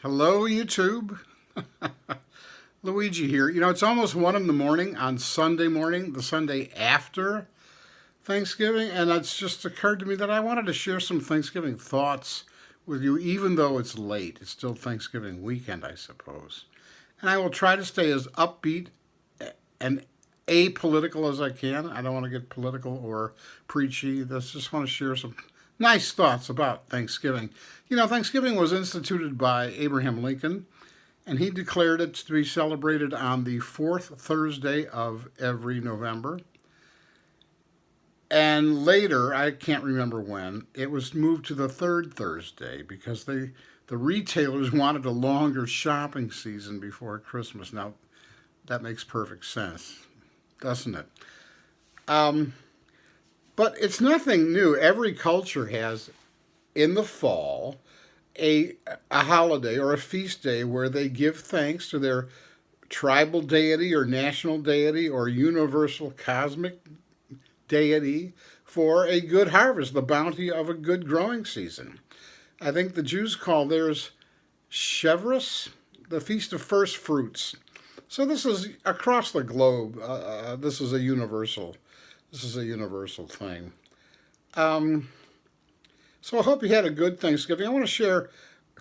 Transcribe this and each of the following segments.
Hello, YouTube. Luigi here. It's almost 1 in the morning on Sunday morning, the Sunday after Thanksgiving, and it's just occurred to me that I wanted to share some Thanksgiving thoughts with you, even though it's late. It's still Thanksgiving weekend, I suppose. And I will try to stay as upbeat and apolitical as I can. I don't want to get political or preachy. I just want to share some nice thoughts about Thanksgiving. Thanksgiving was instituted by Abraham Lincoln, and he declared it to be celebrated on the fourth Thursday of every November. And later, I can't remember when, it was moved to the third Thursday because the retailers wanted a longer shopping season before Christmas. Now, that makes perfect sense, doesn't it? But it's nothing new. Every culture has, in the fall, a holiday or a feast day where they give thanks to their tribal deity or national deity or universal cosmic deity for a good harvest, the bounty of a good growing season. I think the Jews call theirs Shavuos, the Feast of First Fruits. So this is across the globe. This is a universal thing. So I hope you had a good Thanksgiving. I want to share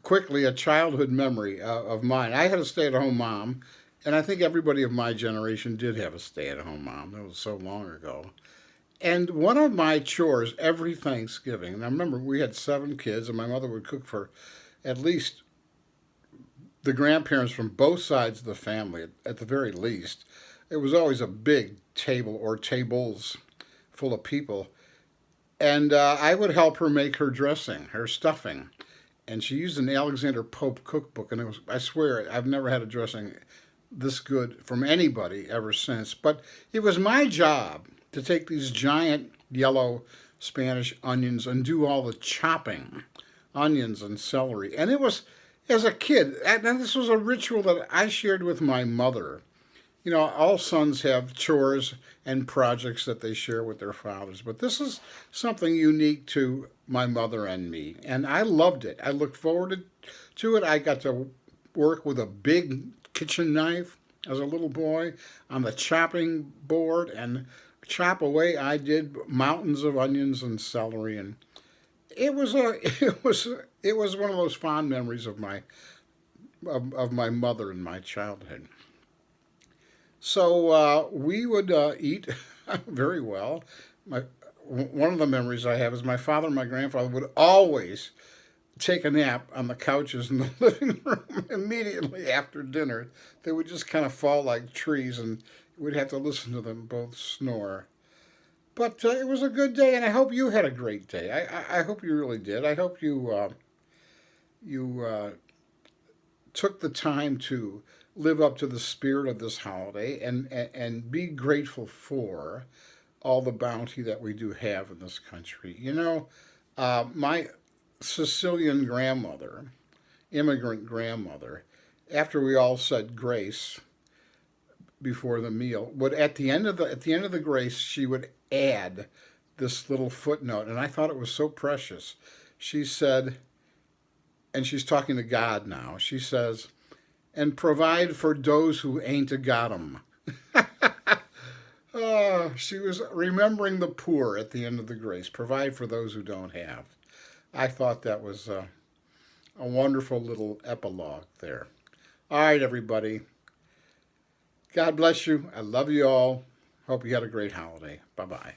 quickly a childhood memory of mine. I had a stay-at-home mom, and I think everybody of my generation did have a stay-at-home mom. That was so long ago. And one of my chores every Thanksgiving, and I remember we had 7 kids, and my mother would cook for at least the grandparents from both sides of the family, at the very least. It was always a big table or tables full of people. And I would help her make her dressing, her stuffing. And she used an Alexander Pope cookbook, and I swear, I've never had a dressing this good from anybody ever since. But it was my job to take these giant yellow Spanish onions and do all the chopping, onions and celery. And it was, as a kid, and this was a ritual that I shared with my mother. All sons have chores and projects that they share with their fathers, but this is something unique to my mother and me, and I loved it. I looked forward to it. I got to work with a big kitchen knife as a little boy on the chopping board and chop away. I did mountains of onions and celery, and it was one of those fond memories of my mother in my childhood. So we would eat very well. One of the memories I have is my father and my grandfather would always take a nap on the couches in the living room immediately after dinner. They would just kind of fall like trees, and we'd have to listen to them both snore. But it was a good day, and I hope you had a great day. I hope you really did. I hope you took the time to live up to the spirit of this holiday and be grateful for all the bounty that we do have in this country. My Sicilian grandmother, immigrant grandmother, after we all said grace before the meal, would at the end of the grace, she would add this little footnote, and I thought it was so precious. She said, and she's talking to God now, she says, "And provide for those who ain't a got 'em." Oh, she was remembering the poor at the end of the grace. Provide for those who don't have. I thought that was a wonderful little epilogue there. All right, everybody. God bless you. I love you all. Hope you had a great holiday. Bye-bye.